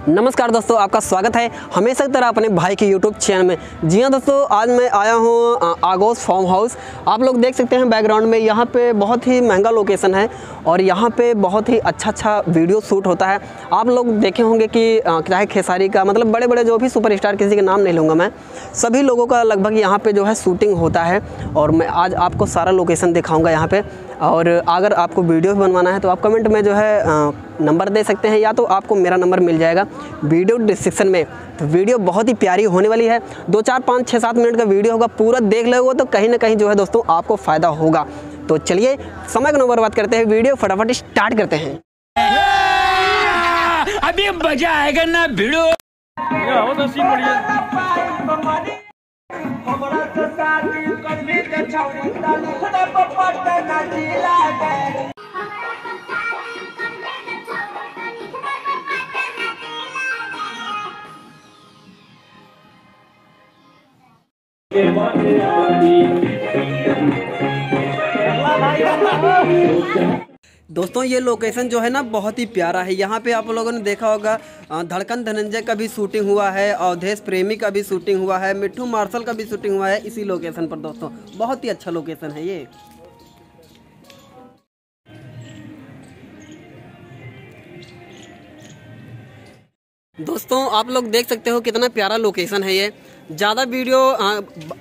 नमस्कार दोस्तों, आपका स्वागत है हमेशा की तरह अपने भाई के यूट्यूब चैनल में। जी हाँ दोस्तों, आज मैं आया हूँ आगोश फार्म हाउस। आप लोग देख सकते हैं बैकग्राउंड में, यहाँ पे बहुत ही महंगा लोकेशन है और यहाँ पे बहुत ही अच्छा वीडियो शूट होता है। आप लोग देखे होंगे कि चाहे खेसारी का, मतलब बड़े बड़े जो भी सुपरस्टार, किसी के नाम नहीं लूँगा मैं, सभी लोगों का लगभग यहाँ पे जो है शूटिंग होता है। और मैं आज आपको सारा लोकेशन दिखाऊँगा यहाँ पे। और अगर आपको वीडियो भी बनवाना है तो आप कमेंट में जो है नंबर दे सकते हैं, या तो आपको मेरा नंबर मिल जाएगा वीडियो डिस्क्रिप्शन में। तो वीडियो बहुत ही प्यारी होने वाली है, 2, 4, 5, 6, 7 मिनट का वीडियो होगा। पूरा देख लोगे तो कहीं ना कहीं जो है दोस्तों आपको फ़ायदा होगा। तो चलिए समय को बर्बाद करते हैं, वीडियो फटाफट स्टार्ट करते हैं। अभी मजा आएगा ना भिड़ो। दोस्तों ये लोकेशन जो है ना बहुत ही प्यारा है। यहाँ पे आप लोगों ने देखा होगा धड़कन धनंजय का भी शूटिंग हुआ है, अवधेश प्रेमी का भी शूटिंग हुआ है, मिट्ठू मार्शल का भी शूटिंग हुआ है इसी लोकेशन पर। दोस्तों बहुत ही अच्छा लोकेशन है ये। दोस्तों आप लोग देख सकते हो कितना प्यारा लोकेशन है ये। ज़्यादा वीडियो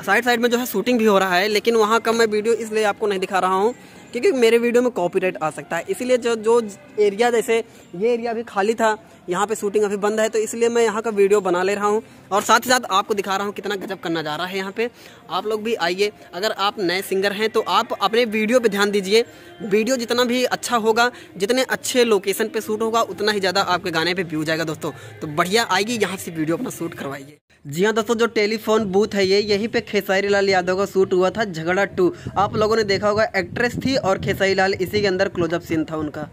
साइड में जो है शूटिंग भी हो रहा है, लेकिन वहाँ का मैं वीडियो इसलिए आपको नहीं दिखा रहा हूँ क्योंकि मेरे वीडियो में कॉपीराइट आ सकता है। इसीलिए जो एरिया, जैसे ये एरिया अभी खाली था, यहाँ पे शूटिंग अभी बंद है, तो इसलिए मैं यहाँ का वीडियो बना ले रहा हूँ और साथ ही साथ आपको दिखा रहा हूँ कितना गजब का नज़ारा है यहाँ पे। आप लोग भी आइए। अगर आप नए सिंगर हैं तो आप अपने वीडियो पे ध्यान दीजिए। वीडियो जितना भी अच्छा होगा, जितने अच्छे लोकेशन पे शूट होगा, उतना ही ज़्यादा आपके गाने पे व्यू जाएगा दोस्तों। तो बढ़िया आएगी, यहाँ से वीडियो अपना शूट करवाइए। जी हाँ दोस्तों, जो टेलीफोन बूथ है ये, यहीं पे खेसारी लाल यादव का शूट हुआ था झगड़ा 2। आप लोगों ने देखा होगा, एक्ट्रेस थी और खेसारी लाल इसी के अंदर क्लोजअप सीन था उनका।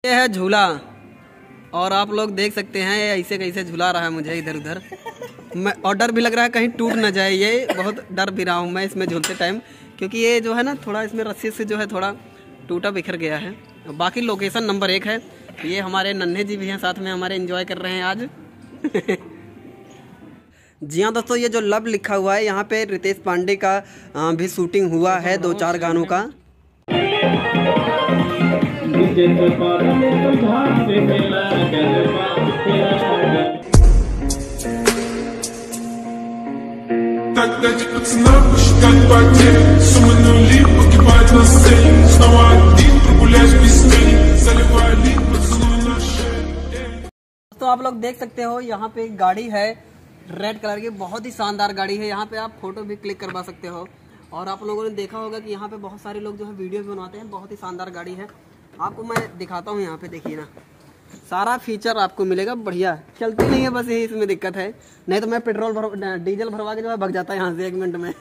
ये है झूला और आप लोग देख सकते हैं ऐसे कैसे झूला रहा है मुझे इधर उधर। मैं और डर भी लग रहा है कहीं टूट ना जाए, ये बहुत डर भी रहा हूँ मैं इसमें झूलते टाइम, क्योंकि ये जो है ना थोड़ा इसमें रस्सी से जो है थोड़ा टूटा बिखर गया है। बाकी लोकेशन नंबर 1 है। ये हमारे नन्हे जी भी हैं साथ में, हमारे एंजॉय कर रहे हैं आज। जी हाँ दोस्तों, ये जो लव लिखा हुआ है, यहाँ पे रितेश पांडे का भी शूटिंग हुआ है 2-4 गानों का। तो आप लोग देख सकते हो यहाँ पे एक गाड़ी है रेड कलर की, बहुत ही शानदार गाड़ी है। यहाँ पे आप फोटो भी क्लिक करवा सकते हो। और आप लोगों ने देखा होगा कि यहाँ पे बहुत सारे लोग जो है वीडियो भी बनाते हैं। बहुत ही शानदार गाड़ी है, आपको मैं दिखाता हूँ। यहाँ पे देखिए ना, सारा फीचर आपको मिलेगा बढ़िया। चलती नहीं है, बस यही इसमें दिक्कत है, नहीं तो मैं डीजल भरवा के जो है भग जाता है यहाँ से 1 मिनट में।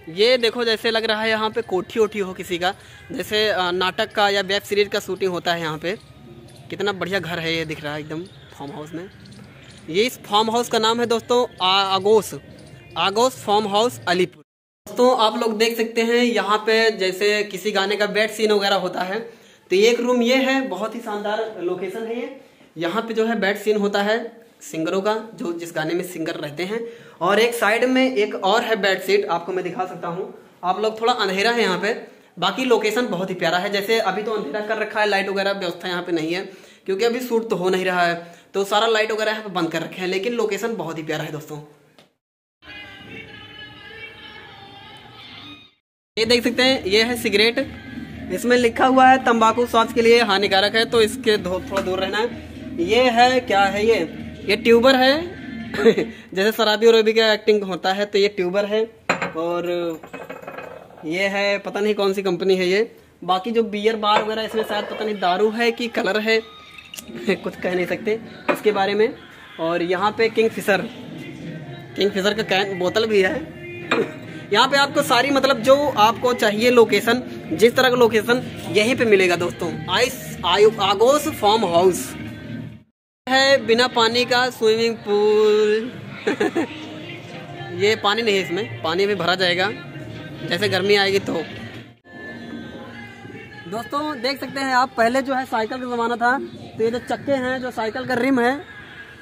ये देखो, जैसे लग रहा है यहाँ पे कोठी ओठी हो किसी का, जैसे नाटक का या वेब सीरीज का शूटिंग होता है यहाँ पे। कितना बढ़िया घर है ये, दिख रहा है एकदम फार्म हाउस में। ये इस फार्म हाउस का नाम है दोस्तों आगोश फार्म हाउस अलीपुर। दोस्तों आप लोग देख सकते हैं यहाँ पे जैसे किसी गाने का बेड सीन वगैरह होता है, तो एक रूम ये है। बहुत ही शानदार लोकेशन है ये। यहाँ पे जो है बेड सीन होता है सिंगरों का, जो जिस गाने में सिंगर रहते हैं। और एक साइड में एक और है बेड शीट, आपको मैं दिखा सकता हूँ। आप लोग, थोड़ा अंधेरा है यहाँ पे, बाकी लोकेशन बहुत ही प्यारा है। जैसे अभी तो अंधेरा कर रखा है, लाइट वगैरह व्यवस्था यहाँ पे नहीं है क्योंकि अभी शूट तो हो नहीं रहा है, तो सारा लाइट वगैरह यहाँ पे बंद कर रखे हैं, लेकिन लोकेशन बहुत ही प्यारा है दोस्तों। ये देख सकते हैं, ये है सिगरेट। इसमें लिखा हुआ है तंबाकू स्वास्थ्य के लिए हानिकारक है, तो इसके थोड़ा दूर रहना है। ये है, क्या है ये ट्यूबर है। जैसे शराबी और रबी का एक्टिंग होता है, तो ये ट्यूबर है। और ये है, पता नहीं कौन सी कंपनी है ये। बाकी जो बियर बार वगैरह, इसमें शायद पता नहीं दारू है कि कलर है, कुछ कह नहीं सकते इसके बारे में। और यहाँ पे किंगफिशर का कैन बोतल भी है। यहाँ पे आपको सारी, मतलब जो आपको चाहिए लोकेशन, जिस तरह का लोकेशन यहीं पे मिलेगा दोस्तों। आगोश फार्म हाउस। है बिना पानी का स्विमिंग पूल। ये पानी नहीं है, इसमें पानी भी भरा जाएगा जैसे गर्मी आएगी तो। दोस्तों देख सकते हैं आप, पहले जो है साइकिल का ज़माना था, तो ये जो चक्के हैं, जो साइकिल का रिम है,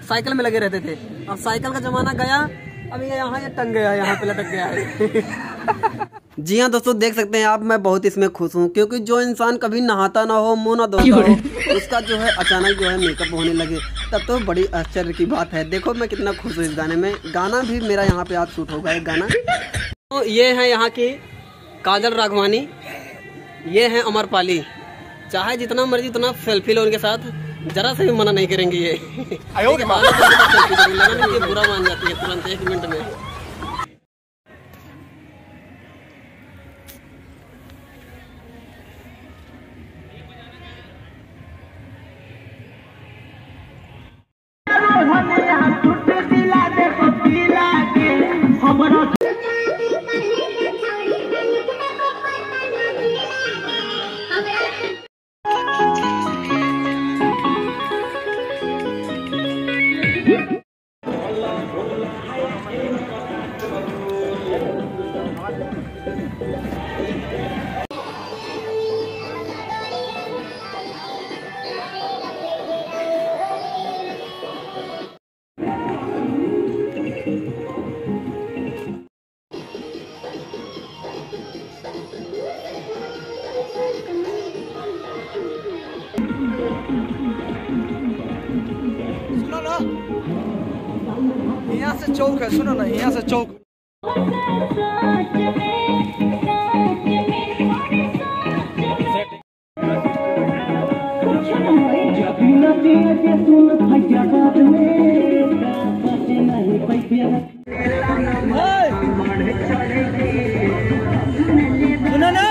साइकिल में लगे रहते थे। अब साइकिल का ज़माना गया, अब ये यहाँ ये टंग गया, यहाँ पे लटक गया है। जी हाँ दोस्तों, देख सकते हैं आप, मैं बहुत इसमें खुश हूँ, क्योंकि जो इंसान कभी नहाता ना हो, मुँह ना धोता हो, उसका जो है अचानक जो है मेकअप होने लगे, तब तो बड़ी आश्चर्य की बात है। देखो मैं कितना खुश हूँ इस गाने में। गाना भी मेरा यहाँ पे आज शूट होगा, एक गाना। तो ये है यहाँ की काजल राघवानी, ये है अमरपाली। चाहे जितना मर्जी उतना सेल्फी लो उनके साथ, जरा से भी मना नहीं करेंगी ये। बुरा मान जाती है तुरंत 1 मिनट में। सुनो ना, यहाँ से चौक है, सुनो ना, यहाँ से चौक। सुनो ना।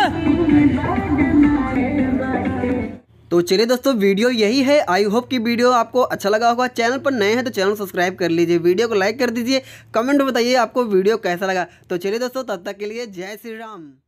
तो चलिए दोस्तों, वीडियो यही है। आई होप कि वीडियो आपको अच्छा लगा होगा। चैनल पर नए हैं तो चैनल सब्सक्राइब कर लीजिए, वीडियो को लाइक कर दीजिए, कमेंट में बताइए आपको वीडियो कैसा लगा। तो चलिए दोस्तों, तब तक के लिए जय श्री राम।